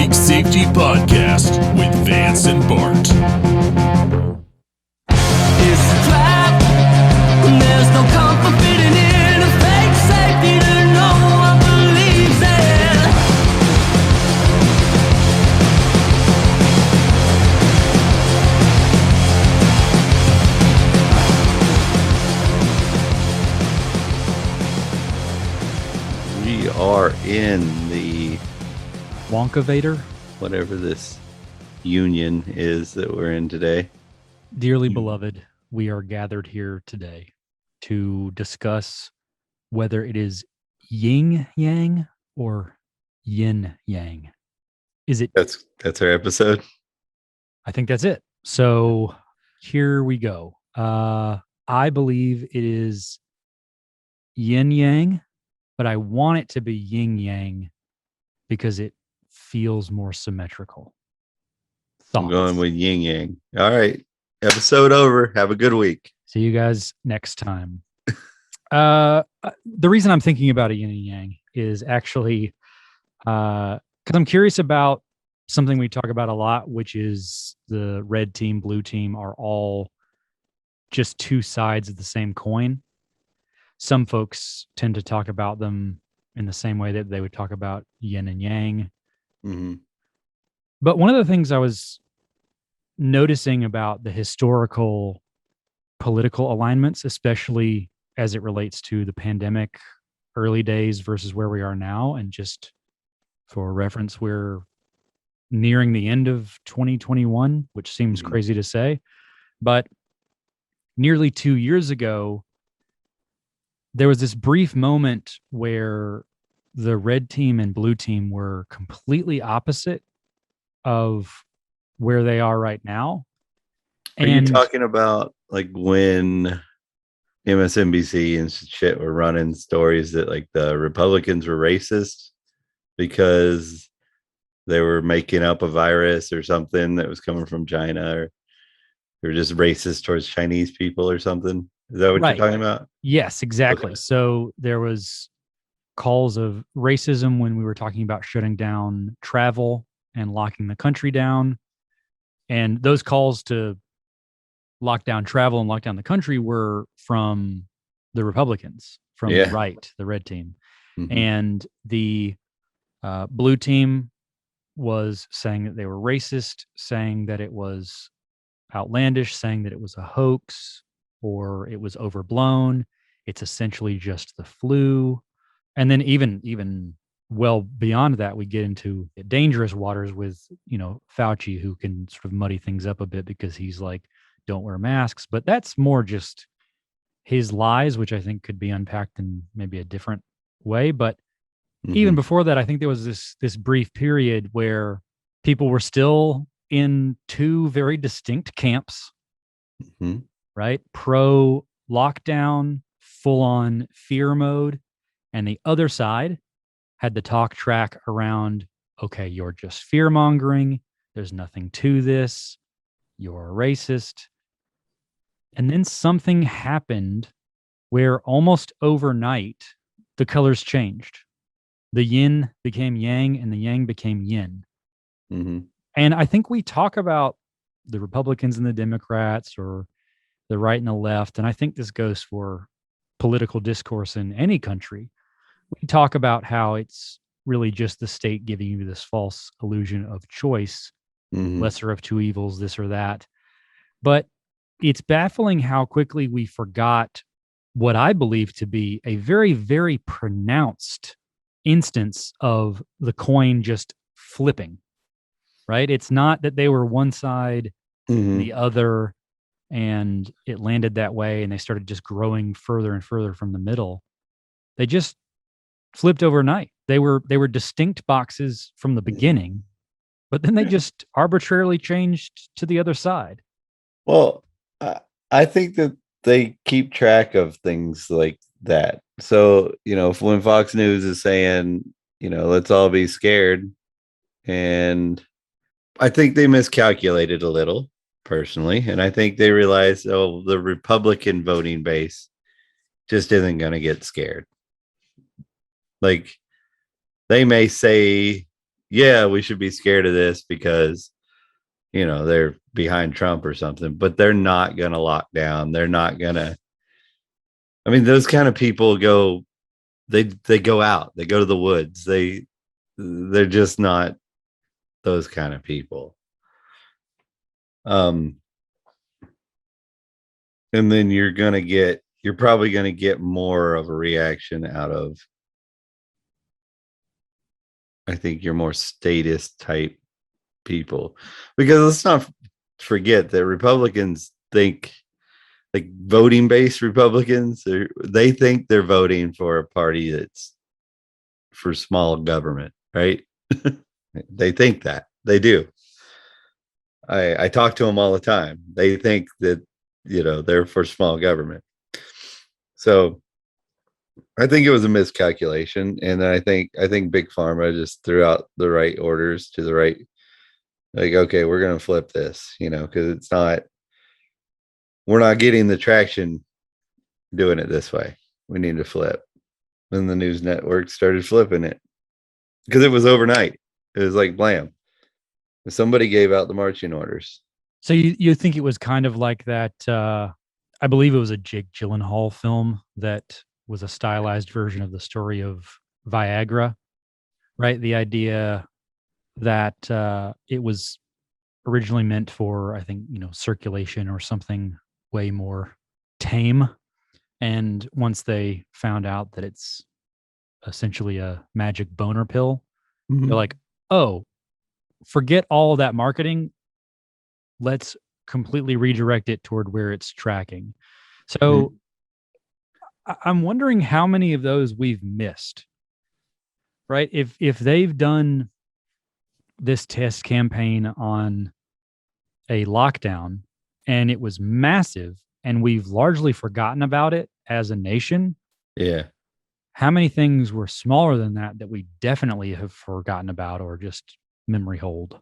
Big Safety Podcast with Vance and Bart. It's a trap. There's no comfort fitting in a fake safety that no one believes in. We are in the Wonkavator. whatever this union is that we're in today. Dearly beloved, we are gathered here today to discuss whether it is yin yang or yin yang. Is it? That's our episode. I think that's it. So here we go. I believe it is yin yang, but I want it to be yin yang because it feels more symmetrical. I'm going with yin yang. All right. Episode over. Have a good week. See you guys next time. The reason I'm thinking about a yin and yang is actually because I'm curious about something we talk about a lot, which is the red team, blue team are all just two sides of the same coin. Some folks tend to talk about them in the same way that they would talk about yin and yang. Mm-hmm. But one of the things I was noticing about the historical political alignments, especially as it relates to the pandemic early days versus where we are now, and just for reference, we're nearing the end of 2021, which seems crazy to say, but nearly 2 years ago, there was this brief moment where the red team and blue team were completely opposite of where they are right now. Are you talking about like when MSNBC and shit were running stories that like the Republicans were racist because they were making up a virus or something that was coming from China, or they were just racist towards Chinese people or something? Is that what you're talking about? Yes, exactly. Okay. So there was calls of racism when we were talking about shutting down travel and locking the country down. And those calls to lock down travel and lock down the country were from the Republicans, from the right, the red team. Mm-hmm. And the blue team was saying that they were racist, saying that it was outlandish, saying that it was a hoax or it was overblown. It's essentially just the flu. And then even well beyond that, we get into dangerous waters with, Fauci, who can sort of muddy things up a bit because he's like, don't wear masks. But that's more just his lies, which I think could be unpacked in maybe a different way. But even before that, I think there was this brief period where people were still in two very distinct camps, right? Pro lockdown, full on fear mode. And the other side had the talk track around, okay, you're just fear mongering. There's nothing to this. You're a racist. And then something happened where almost overnight, the colors changed. The yin became yang and the yang became yin. Mm-hmm. And I think we talk about the Republicans and the Democrats or the right and the left. And I think this goes for political discourse in any country. We talk about how it's really just the state giving you this false illusion of choice, lesser of two evils, this or that. But it's baffling how quickly we forgot what I believe to be a very, very pronounced instance of the coin just flipping, right? It's not that they were one side, the other, and it landed that way and they started just growing further and further from the middle. They just flipped overnight. They were distinct boxes from the beginning, but then they just arbitrarily changed to the other side. Well, I think that they keep track of things like that. So, when Fox News is saying, let's all be scared, and I think they miscalculated a little personally. And I think they realized, the Republican voting base just isn't going to get scared. Like, they may say, yeah, we should be scared of this because, they're behind Trump or something, but they're not going to lock down. They're not going to, I mean, those kind of people they go out, they go to the woods. They're just not those kind of people. And then you're probably going to get more of a reaction out of, I think, your more statist type people, because let's not forget that Republicans think, like voting based Republicans, they think they're voting for a party that's for small government, right? They think that. They do. I talk to them all the time. They think that, they're for small government. So I think it was a miscalculation. And I think Big Pharma just threw out the right orders to the right, like, okay, we're going to flip this, because we're not getting the traction doing it this way. We need to flip. And the news network started flipping it because it was overnight. It was like blam. Somebody gave out the marching orders. So you think it was kind of like that? I believe it was a Jake Gyllenhaal film that was a stylized version of the story of Viagra, right? The idea that it was originally meant for, I think, circulation or something way more tame. And once they found out that it's essentially a magic boner pill, they're like, oh, forget all of that marketing. Let's completely redirect it toward where it's tracking. So I'm wondering how many of those we've missed, right? If they've done this test campaign on a lockdown and it was massive and we've largely forgotten about it as a nation. Yeah. How many things were smaller than that we definitely have forgotten about or just memory hold?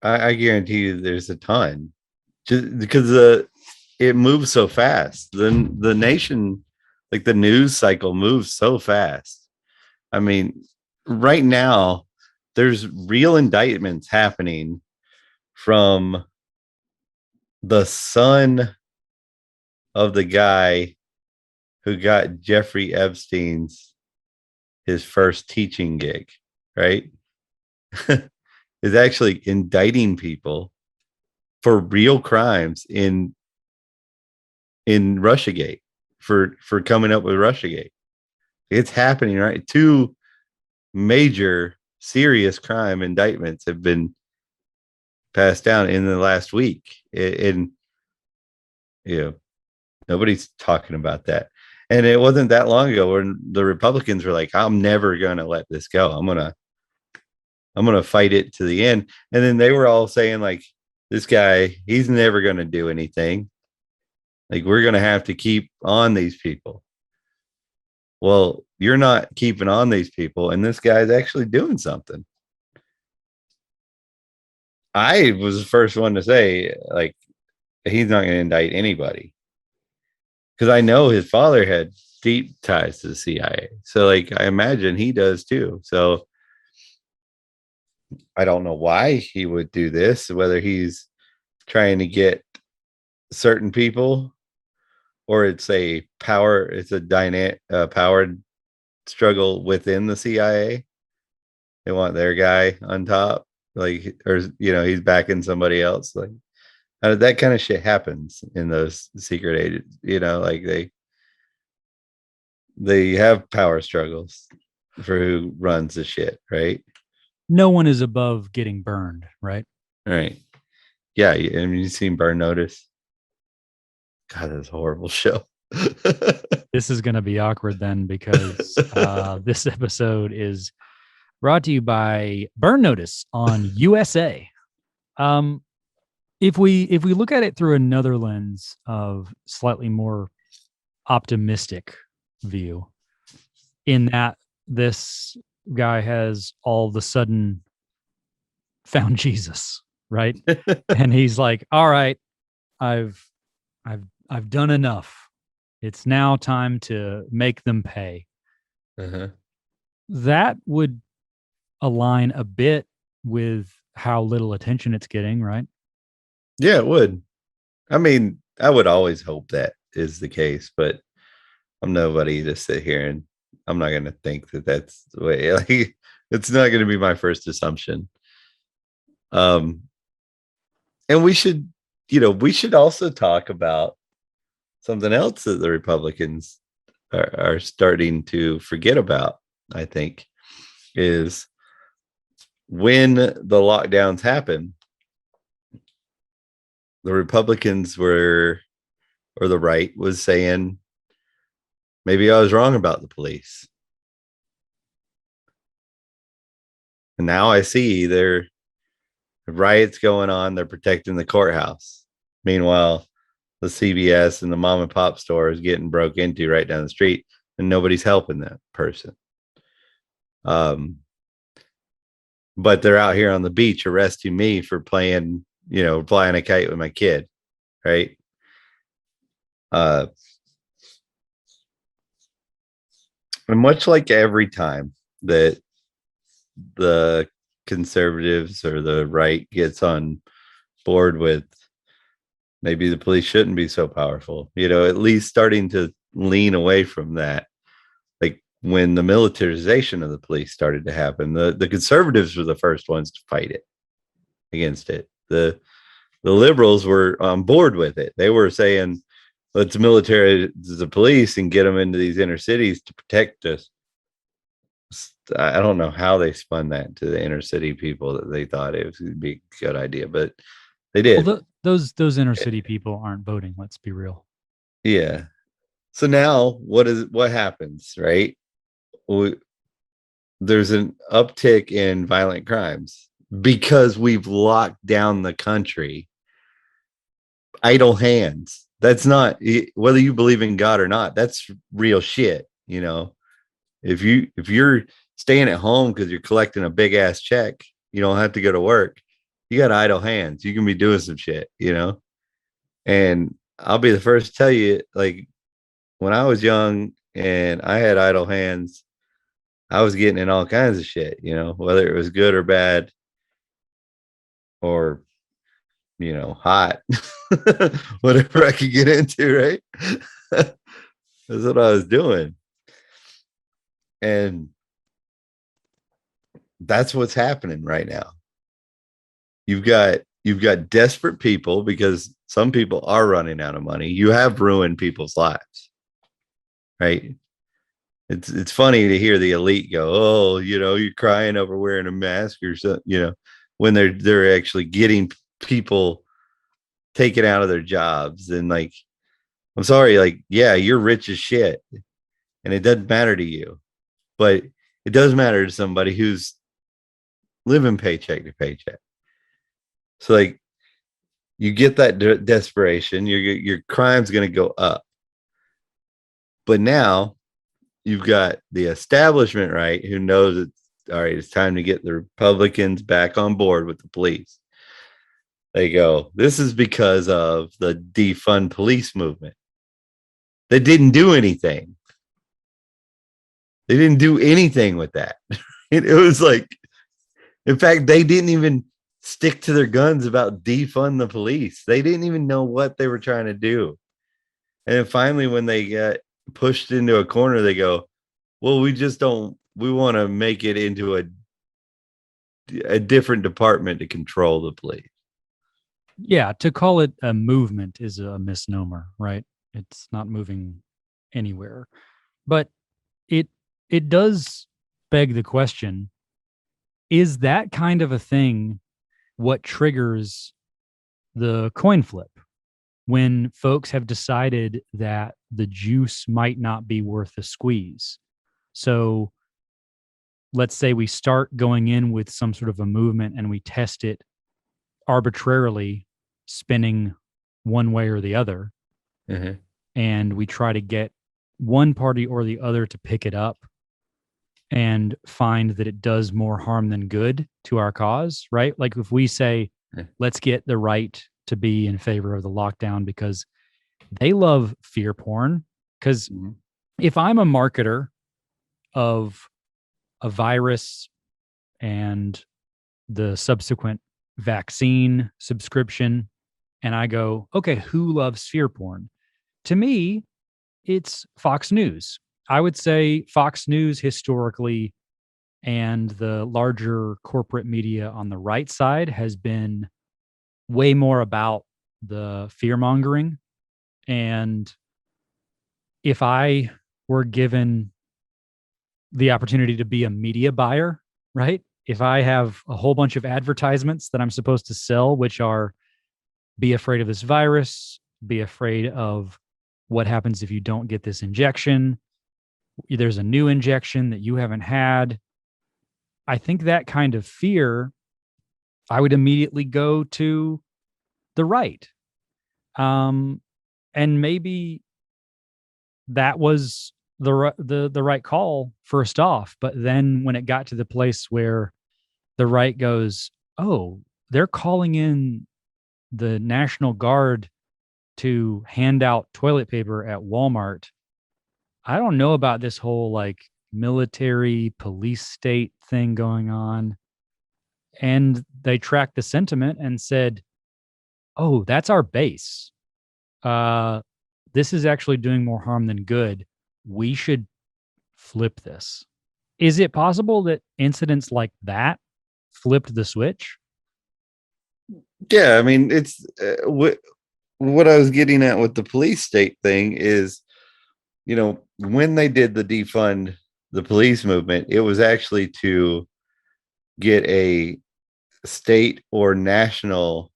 I guarantee you there's a ton, just because it moves so fast. Then the nation, like the news cycle, moves so fast. I mean, right now there's real indictments happening from the son of the guy who got Jeffrey Epstein's his first teaching gig, right? Is actually indicting people for real crimes in Russiagate, for coming up with Russiagate. It's happening, right? 2 major serious crime indictments have been passed down in the last week. And nobody's talking about that. And it wasn't that long ago when the Republicans were like, I'm never going to let this go. I'm going to fight it to the end. And then they were all saying, like, this guy, he's never going to do anything. Like, we're going to have to keep on these people. Well, you're not keeping on these people, and this guy's actually doing something. I was the first one to say, like, he's not going to indict anybody, because I know his father had deep ties to the CIA. So, like, I imagine he does too. So I don't know why he would do this, whether he's trying to get certain people or it's a powered struggle within the CIA. They want their guy on top, like, or he's backing somebody else. Like, that kind of shit happens in those secret agents. Like they have power struggles for who runs the shit, right? No one is above getting burned, right? Right. Yeah. I mean, you've seen Burn Notice. God, that's a horrible show. This is going to be awkward then, because this episode is brought to you by Burn Notice on USA. If we look at it through another lens of slightly more optimistic view, in that this guy has all of a sudden found Jesus, right? And he's like, all right, I've done enough. It's now time to make them pay. Uh-huh. That would align a bit with how little attention it's getting, right? Yeah, it would. I mean, I would always hope that is the case, but I'm nobody to sit here and I'm not going to think that that's the way. Like, it's not going to be my first assumption. Um, and we should also talk about something else that the Republicans are starting to forget about. I think is when the lockdowns happen, the Republicans were, or the right was saying, maybe I was wrong about the police. And now I see there are riots going on. They're protecting the courthouse. Meanwhile, the CVS and the mom and pop store is getting broke into right down the street, and nobody's helping that person. But they're out here on the beach arresting me for playing, flying a kite with my kid, right? And much like every time that the conservatives or the right gets on board with maybe the police shouldn't be so powerful, at least starting to lean away from that. Like when the militarization of the police started to happen, the conservatives were the first ones to fight it against it. The liberals were on board with it. They were saying, let's militarize the police and get them into these inner cities to protect us. I don't know how they spun that to the inner city people that they thought it would be a good idea, but they did. Well, those inner city people aren't voting. Let's be real. Yeah. So now what happens, right? There's an uptick in violent crimes because we've locked down the country. Idle hands. That's not, whether you believe in God or not, that's real shit. If you're staying at home because you're collecting a big ass check, you don't have to go to work. You got idle hands. You can be doing some shit, and I'll be the first to tell you, like, when I was young and I had idle hands, I was getting in all kinds of shit, whether it was good or bad or, hot, whatever I could get into, right? That's what I was doing. And that's what's happening right now. You've got desperate people because some people are running out of money. You have ruined people's lives, right? It's funny to hear the elite go, oh, you're crying over wearing a mask or so, when they're actually getting people taken out of their jobs. And like, I'm sorry, like, yeah, you're rich as shit and it doesn't matter to you, but it does matter to somebody who's living paycheck to paycheck. So like, you get that desperation, your crime's going to go up. But now you've got the establishment, right, who knows it's all right, it's time to get the Republicans back on board with the police. They go, this is because of the defund police movement. They didn't do anything. They didn't do anything with that. It was like, in fact, they didn't even stick to their guns about defund the police. They didn't even know what they were trying to do. And then finally, when they get pushed into a corner, they go, well, we want to make it into a different department to control the police. Yeah, to call it a movement is a misnomer, right? It's not moving anywhere. But it does beg the question, is that kind of a thing what triggers the coin flip? When folks have decided that the juice might not be worth the squeeze. So let's say we start going in with some sort of a movement and we test it arbitrarily, spinning one way or the other. Mm-hmm. And we try to get one party or the other to pick it up and find that it does more harm than good to our cause, right? Like if we say, let's get the right to be in favor of the lockdown because they love fear porn. Because if I'm a marketer of a virus and the subsequent vaccine subscription, and I go, okay, who loves fear porn? To me, it's Fox News. I would say Fox News historically and the larger corporate media on the right side has been way more about the fear mongering. And if I were given the opportunity to be a media buyer, right? If I have a whole bunch of advertisements that I'm supposed to sell, which are be afraid of this virus, be afraid of what happens if you don't get this injection, there's a new injection that you haven't had. I think that kind of fear, I would immediately go to the right. And maybe that was the right call first off, but then when it got to the place where the right goes, oh, they're calling in the National Guard to hand out toilet paper at Walmart. I don't know about this whole like military police state thing going on. And they tracked the sentiment and said, oh, that's our base. Uh, this is actually doing more harm than good. We should flip this. Is it possible that incidents like that flipped the switch? Yeah, I mean, it's what I was getting at with the police state thing is, when they did the defund the police movement, it was actually to get a state or national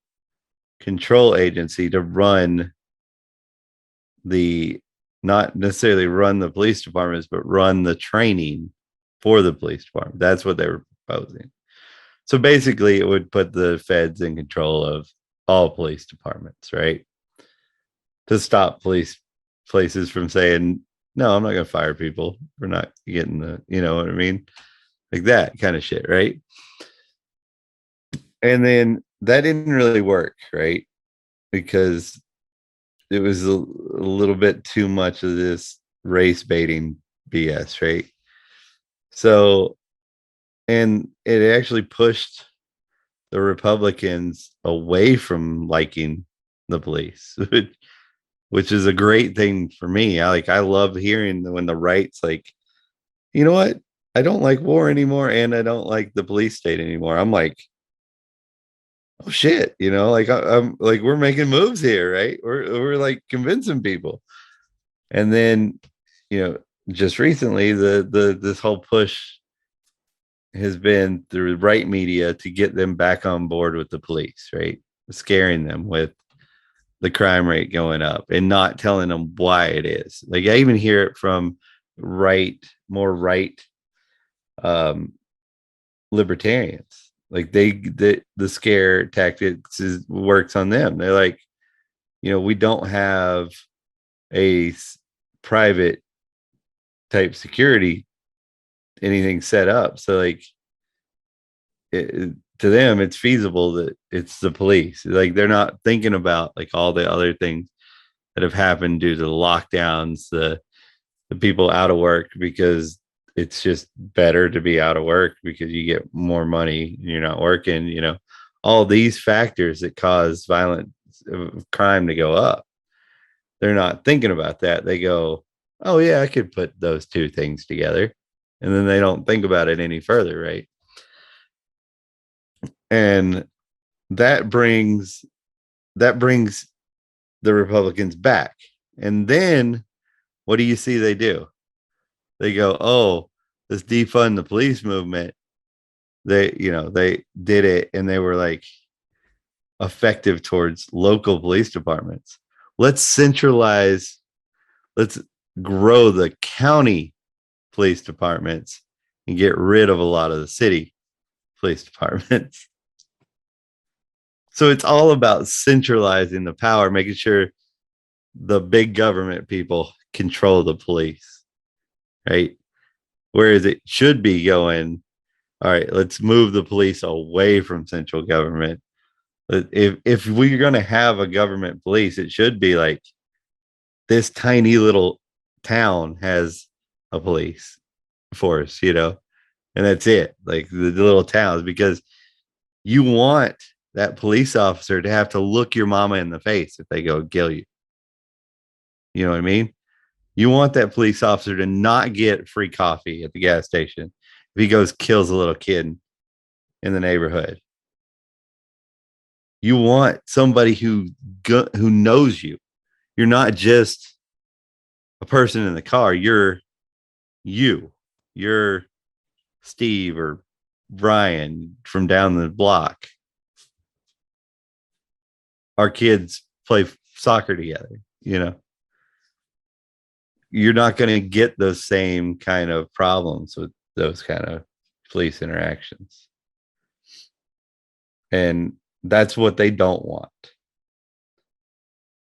control agency to run not necessarily run the police departments, but run the training for the police department. That's what they were proposing. So basically, it would put the feds in control of all police departments, right? To stop places from saying, no, I'm not going to fire people. We're not getting you know what I mean? Like that kind of shit, right? And then that didn't really work, right? Because it was a little bit too much of this race baiting BS, right? So, and it actually pushed the Republicans away from liking the police, which is a great thing for me. I love hearing when the right's like, you know what? I don't like war anymore, and I don't like the police state anymore. I'm like, oh shit, I'm like, we're making moves here, right? We're like convincing people. And then, just recently this whole push has been through right media to get them back on board with the police, right? Scaring them with the crime rate going up and not telling them why it is. Like I even hear it from more right libertarians. Like the scare tactics works on them. They're like, we don't have a private type security anything set up, so like to them it's feasible that it's the police. Like they're not thinking about like all the other things that have happened due to the lockdowns, the people out of work because it's just better to be out of work because you get more money and you're not working, all these factors that cause violent crime to go up. They're not thinking about that. They go, oh yeah, I could put those two things together. And then they don't think about it any further, right? And that brings the Republicans back. And then what do you see they do? They go, oh, let's defund the police movement. They did it, and they were like effective towards local police departments. Let's grow the county police departments and get rid of a lot of the city police departments. So it's all about centralizing the power, making sure the big government people control the police, right? Whereas it should be going, all right, let's move the police away from central government. If we're going to have a government police, it should be like this tiny little town has a police force, and that's it. Like the little towns, because You want that police officer to have to look your mama in the face if they go kill you. You know what I mean? You want that police officer to not get free coffee at the gas station if he goes kills a little kid in the neighborhood. You want somebody who knows you. You're not just a person in the car. You're you. You're Steve or Brian from down the block. Our kids play soccer together, you know. You're not going to get those same kind of problems with those kind of police interactions. And that's what they don't want.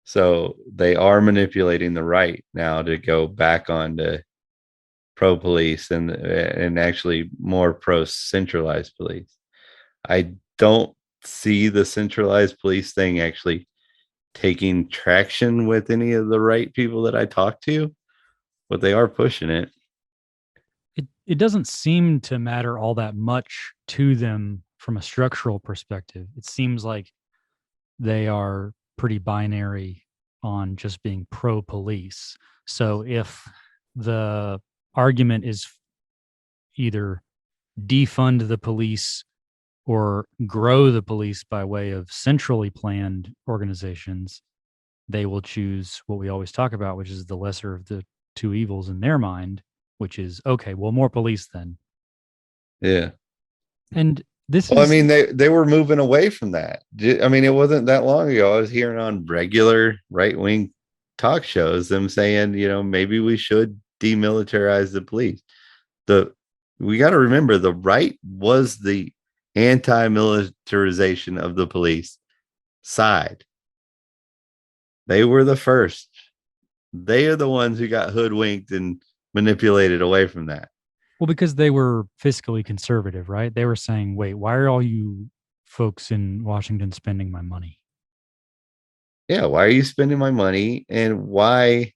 So they are manipulating the right now to go back on to pro police and actually more pro centralized police. I don't see the centralized police thing actually taking traction with any of the right people that I talk to, but they are pushing it. It doesn't seem to matter all that much to them from a structural perspective. It seems like they are pretty binary on just being pro police. So if the argument is either defund the police or grow the police by way of centrally planned organizations, they will choose what we always talk about, which is the lesser of the two evils in their mind, which is, okay, well, more police then. Yeah. And this Well, I is, mean, they were moving away from that. I mean, it wasn't that long ago. I was hearing on regular right wing talk shows them saying, you know, maybe we should demilitarize the police. We got to remember the right was the anti-militarization of the police side. They were the first. They are the ones who got hoodwinked and manipulated away from that. well, because they were fiscally conservative, right? They were saying, wait, why are all you folks in Washington spending my money? Yeah, why are you spending my money? And why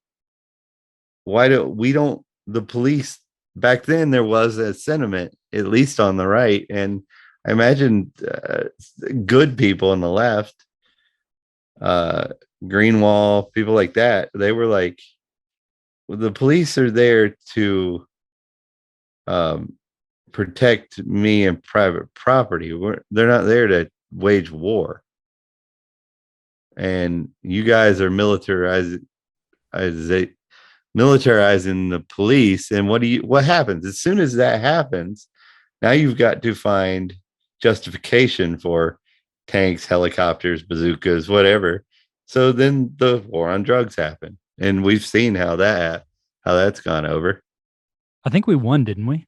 don't the police back then there was a sentiment, at least on the right, and I imagine good people on the left, Greenwald, people like that, they were like, well, the police are there to protect me and private property. They're not there to wage war. And you guys are militarizing the police. And what happens as soon as that happens? Now you've got to find justification for tanks, helicopters, bazookas, whatever. So then the war on drugs happened, and we've seen how that's gone over. I think we won, didn't we?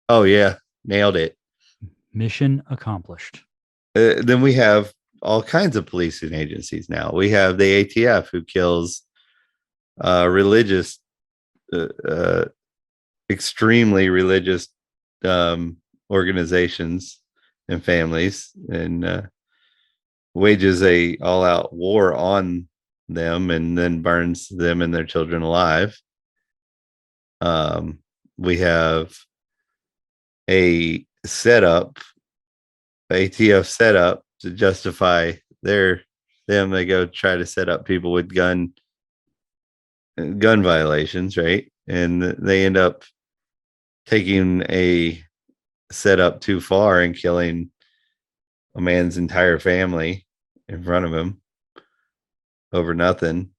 Oh yeah, nailed it. Mission accomplished. Then we have all kinds of policing agencies now. We have the ATF who kills religious, extremely religious organizations and families, and wages a all-out war on them, and then burns them and their children alive. We have a setup, ATF setup to justify them. They go try to set up people with gun violations, right? And they end up taking a setup too far and killing a man's entire family in front of him over nothing.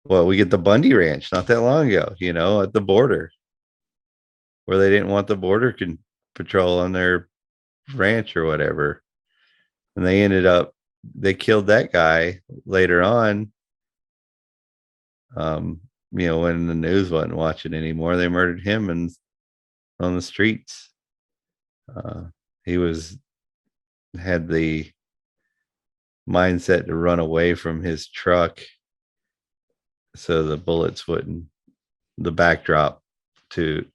Well, we get the Bundy Ranch not that long ago, you know, at the border, where they didn't want the border patrol on their ranch or whatever. And they killed that guy later on. You know, when the news wasn't watching anymore, they murdered him and on the streets. He had the mindset to run away from his truck, so the bullets wouldn't, the backdrop to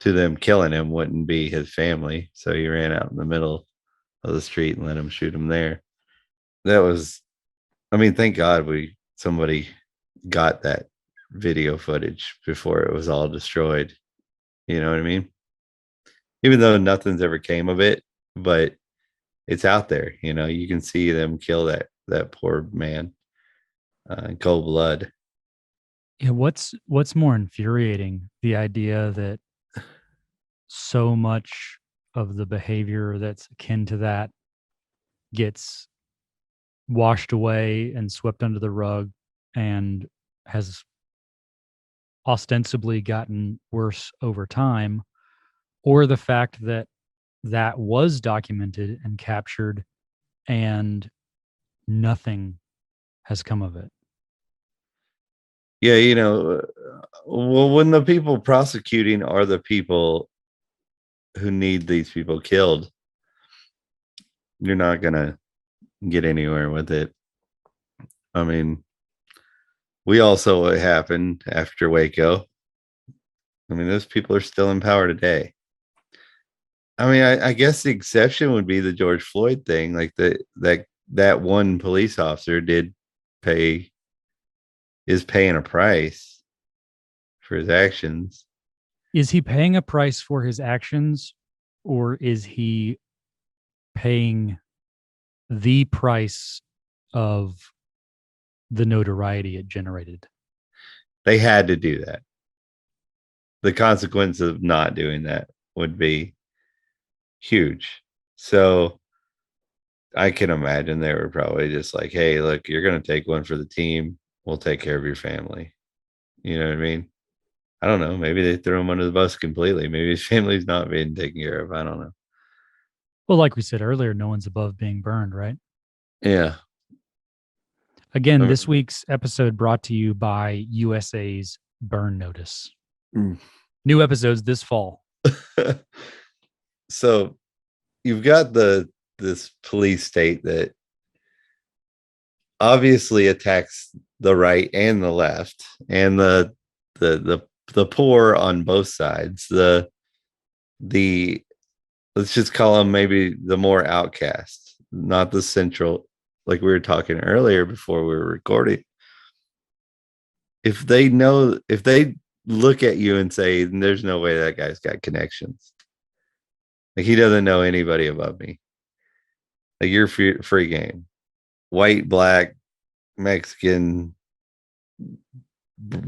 them killing him wouldn't be his family. So he ran out in the middle of the street and let him shoot him there. That was, I mean, thank God somebody got that video footage before it was all destroyed. You know what I mean? Even though nothing's ever came of it, but it's out there. You know, you can see them kill that poor man in cold blood. Yeah, what's more infuriating? The idea that so much of the behavior that's akin to that gets washed away and swept under the rug and has ostensibly gotten worse over time, or the fact that that was documented and captured and nothing has come of it. Yeah, you know, well, when the people prosecuting are the people who need these people killed, you're not gonna get anywhere with it. I mean, we all saw what happened after Waco. I mean, those people are still in power today. I mean, I guess the exception would be the George Floyd thing. Like that one police officer is paying a price for his actions. Is he paying a price for his actions, or is he paying the price of the notoriety it generated? They had to do that. The consequence of not doing that would be huge. So I can imagine they were probably just like, hey, look, you're going to take one for the team. We'll take care of your family. You know what I mean? I don't know. Maybe they threw him under the bus completely. Maybe his family's not being taken care of. I don't know. Well, like we said earlier, no one's above being burned, right? Yeah. Again, this week's episode brought to you by USA's Burn Notice. New episodes this fall. So you've got this police state that obviously attacks the right and the left and the poor on both sides. The let's just call them maybe the more outcast, not the central, like we were talking earlier before we were recording. If they look at you and say, there's no way that guy's got connections, like he doesn't know anybody above me, like you're free game, white, black, Mexican,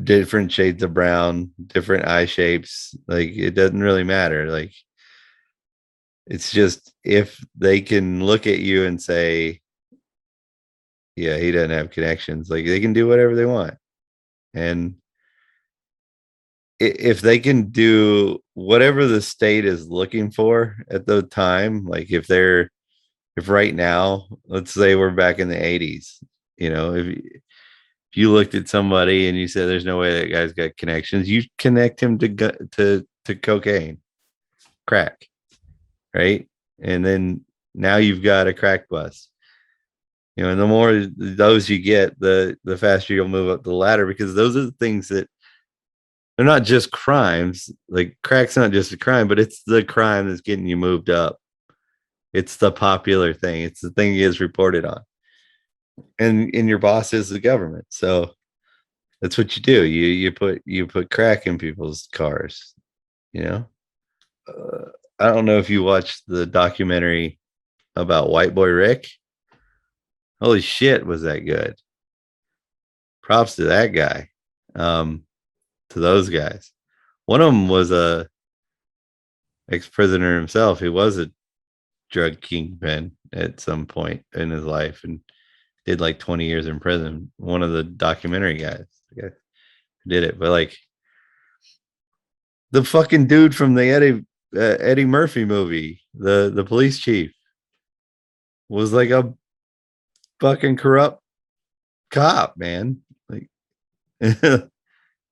different shades of brown, different eye shapes, like it doesn't really matter. Like it's just if they can look at you and say, yeah, he doesn't have connections, like they can do whatever they want. And if they can do whatever the state is looking for at the time, like if right now, let's say we're back in the 80s, you know, if you looked at somebody and you said there's no way that guy's got connections, you connect him to cocaine, crack, right? And then now you've got a crack bust. You know, and the more those you get, the faster you'll move up the ladder, because those are the things that they're not just crimes. Like crack's not just a crime, but it's the crime that's getting you moved up. It's the popular thing. It's the thing he gets reported on. And your boss is the government. So that's what you do. You put crack in people's cars, you know? I don't know if you watched the documentary about White Boy Rick. Holy shit, was that good? Props to that guy. To those guys. One of them was a ex-prisoner himself. He was a drug kingpin at some point in his life and did like 20 years in prison. One of the documentary guys, the guy who did it. But like the fucking dude from the Eddie Murphy movie, the police chief, was like a fucking corrupt cop, man. Like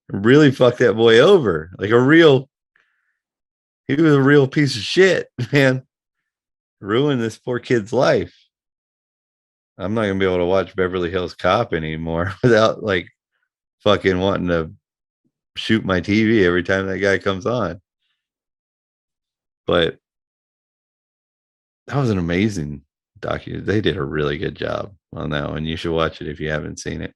really fucked that boy over. Like he was a real piece of shit, man. Ruined this poor kid's life. I'm not gonna be able to watch Beverly Hills Cop anymore without like fucking wanting to shoot my TV every time that guy comes on. But that was an amazing documentary. They did a really good job on that one. You should watch it if you haven't seen it.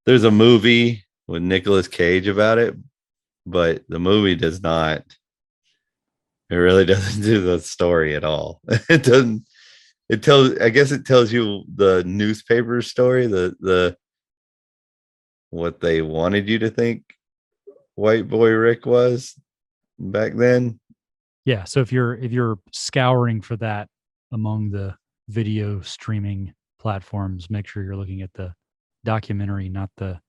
There's a movie with Nicolas Cage about it, but the movie it really doesn't do the story at all. It doesn't I guess it tells you the newspaper story, the what they wanted you to think White Boy Rick was back then. Yeah. So if you're scouring for that among the video streaming platforms, make sure you're looking at the documentary, not the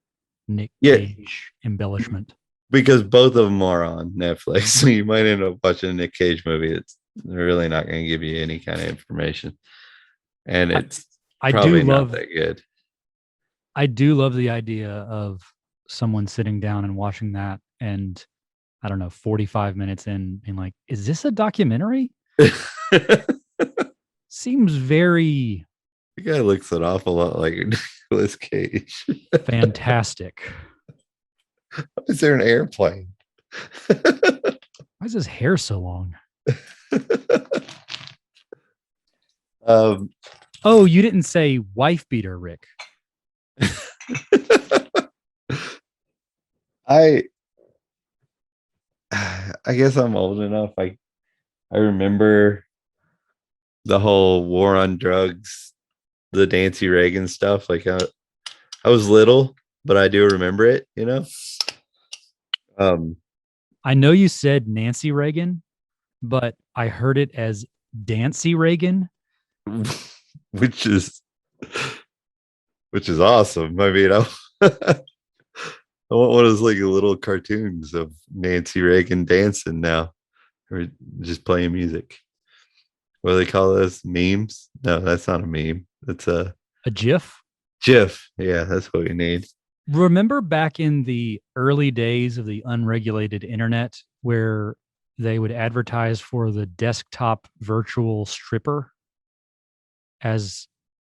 Nick Yeah. Cage embellishment. Because both of them are on Netflix. So you might end up watching a Nick Cage movie. They're really not going to give you any kind of information. And it's I probably do not love that good. I do love the idea of someone sitting down and watching that and I don't know, 45 minutes in being like, is this a documentary? Seems very The guy looks an awful lot like Nicolas Cage. fantastic. Is there an airplane? Why is his hair so long? Oh, you didn't say wife beater, Rick. I guess I'm old enough. I remember the whole war on drugs, the Nancy Reagan stuff. Like I was little, but I do remember it, you know? I know you said Nancy Reagan, but I heard it as Dancy Reagan. which is awesome. I mean, I want one of those like little cartoons of Nancy Reagan dancing now, or just playing music. What do they call those? Memes? No, that's not a meme. That's a GIF. GIF. Yeah, that's what we need. Remember back in the early days of the unregulated internet where they would advertise for the desktop virtual stripper as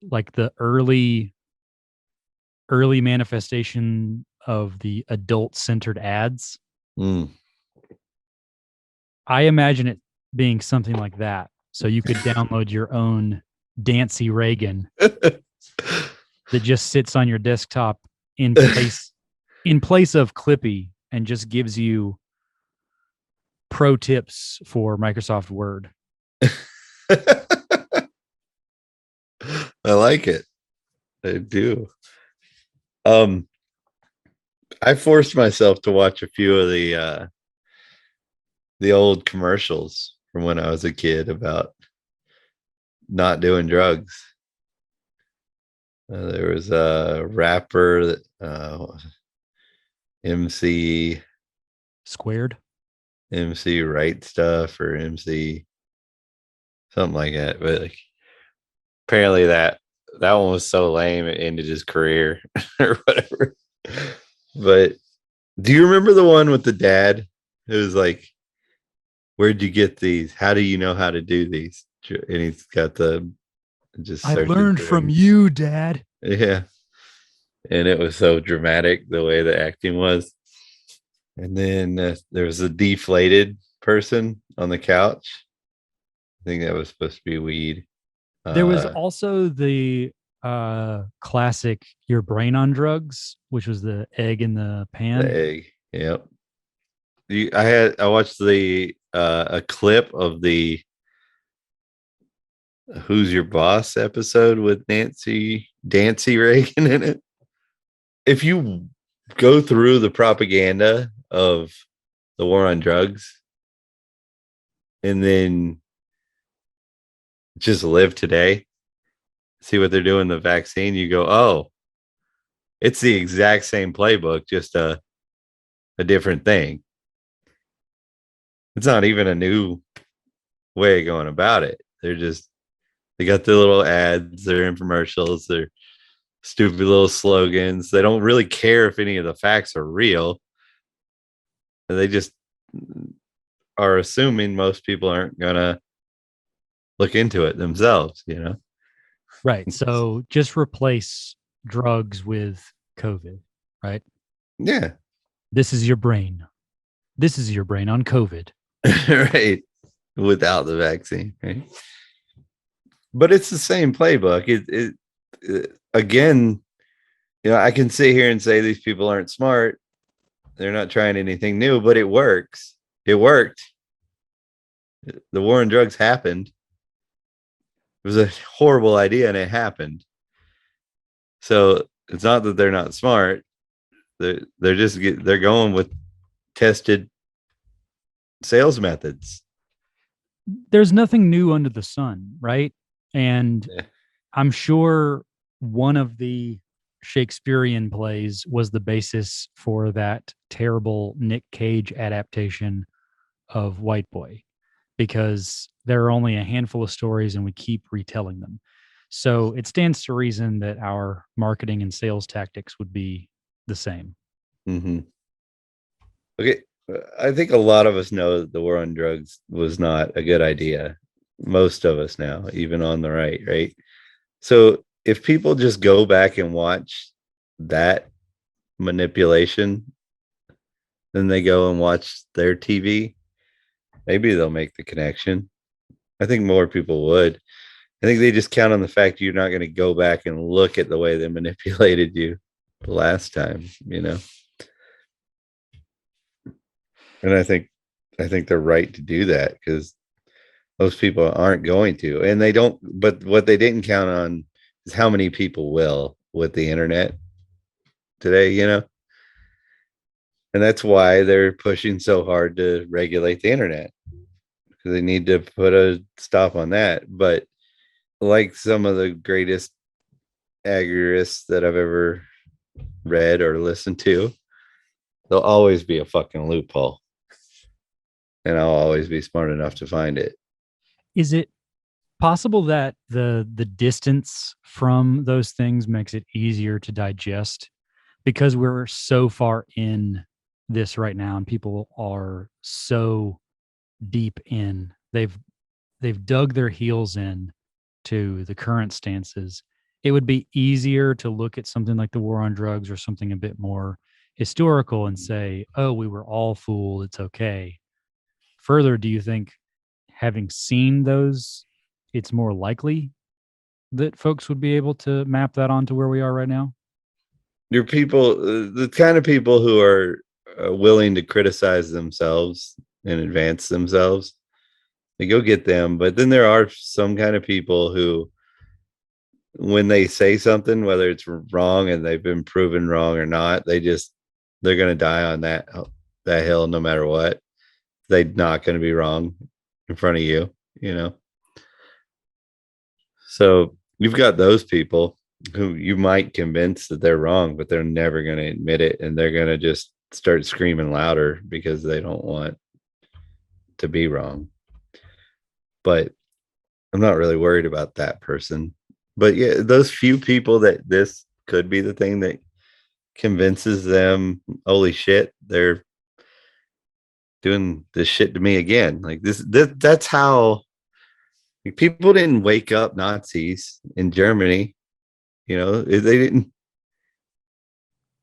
like the early manifestation of the adult centered ads? I imagine it being something like that. So you could download your own Dancy Reagan that just sits on your desktop in place of Clippy and just gives you pro tips for Microsoft Word. I like it. I do. I forced myself to watch a few of the old commercials from when I was a kid about not doing drugs. There was a rapper that Squared. MC Right Stuff or MC something like that. But like apparently that one was so lame it ended his career or whatever. But do you remember the one with the dad who was like, where'd you get these? How do you know how to do these? And he's got the just I learned from you, Dad. Yeah. And it was so dramatic the way the acting was. And then there was a deflated person on the couch. I think that was supposed to be weed. There was also the classic "Your Brain on Drugs," which was the egg in the pan. The egg. Yep. I watched the a clip of the Who's Your Boss episode with Dancy Reagan in it. If you go through the propaganda of the war on drugs and then just live today, see what they're doing the vaccine, you go, oh, it's the exact same playbook, just a different thing. It's not even a new way of going about it. They got their little ads, their infomercials, their stupid little slogans. They don't really care if any of the facts are real. They just are assuming most people aren't gonna look into it themselves, you know? Right. So just replace drugs with COVID, right? Yeah. This is your brain. This is your brain on COVID. Right. Without the vaccine, right? But it's the same playbook. It again, you know, I can sit here and say these people aren't smart. They're not trying anything new, but it works. It worked. The war on drugs happened. was a horrible idea and it happened. So it's not that they're not smart. They're going with tested sales methods. There's nothing new under the sun, right? And Yeah. I'm sure one of the Shakespearean plays was the basis for that terrible Nick Cage adaptation of White Boy, because there are only a handful of stories and we keep retelling them. So it stands to reason that our marketing and sales tactics would be the same. Mm-hmm. Okay. I think a lot of us know that the war on drugs was not a good idea. Most of us now, even on the right? So if people just go back and watch that manipulation, then they go and watch their TV, maybe they'll make the connection. I think more people would. I think they just count on the fact you're not going to go back and look at the way they manipulated you the last time, you know? And I think they're right to do that because most people aren't going to, and they don't. But what they didn't count on is how many people will with the internet today, you know? And that's why they're pushing so hard to regulate the internet, because they need to put a stop on that. But like some of the greatest agorists that I've ever read or listened to, there'll always be a fucking loophole. And I'll always be smart enough to find it. Is it possible that the distance from those things makes it easier to digest because we're so far in this right now and people are so deep in, they've dug their heels in to the current stances? It would be easier to look at something like the war on drugs or something a bit more historical and say, oh, we were all fooled, it's okay. Further, do you think having seen those, it's more likely that folks would be able to map that onto where we are right now? Your people, the kind of people who are willing to criticize themselves and advance themselves, they go get them. But then there are some kind of people who, when they say something, whether it's wrong and they've been proven wrong or not, they're going to die on that hill no matter what. They're not going to be wrong in front of you, you know? So you've got those people who you might convince that they're wrong, but they're never going to admit it. And they're going to just start screaming louder because they don't want to be wrong. But I'm not really worried about that person. But yeah, those few people that this could be the thing that convinces them, holy shit, they're doing this shit to me again. Like that's how, like, people didn't wake up Nazis in Germany. You know, they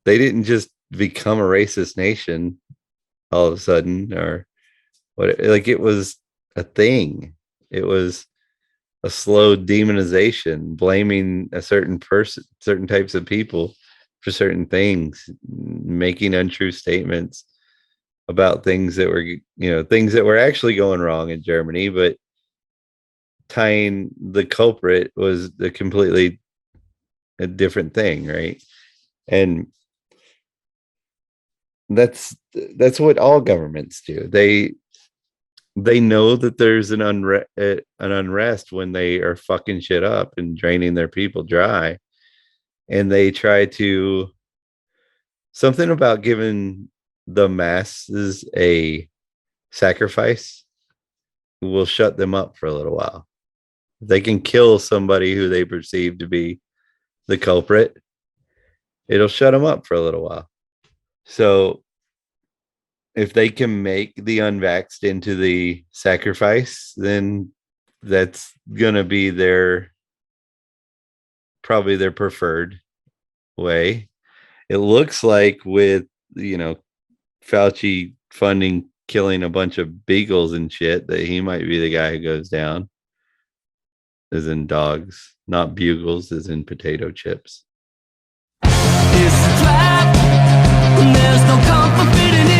didn't just become a racist nation all of a sudden, or what. Like, it was a thing. It was a slow demonization, blaming a certain person, certain types of people for certain things, making untrue statements about things that were, you know, things that were actually going wrong in Germany, but tying the culprit was a completely a different thing, right? And that's what all governments do. They know that there's an unrest when they are fucking shit up and draining their people dry, and they try to, something about giving the masses a sacrifice will shut them up for a little while. They can kill somebody who they perceive to be the culprit, it'll shut them up for a little while. So if they can make the unvaxxed into the sacrifice, then that's gonna be probably their preferred way. It looks like with, you know, Fauci funding killing a bunch of beagles and shit, that he might be the guy who goes down, as in dogs, not bugles, as in potato chips. It's a trap. There's no comfort fitting in.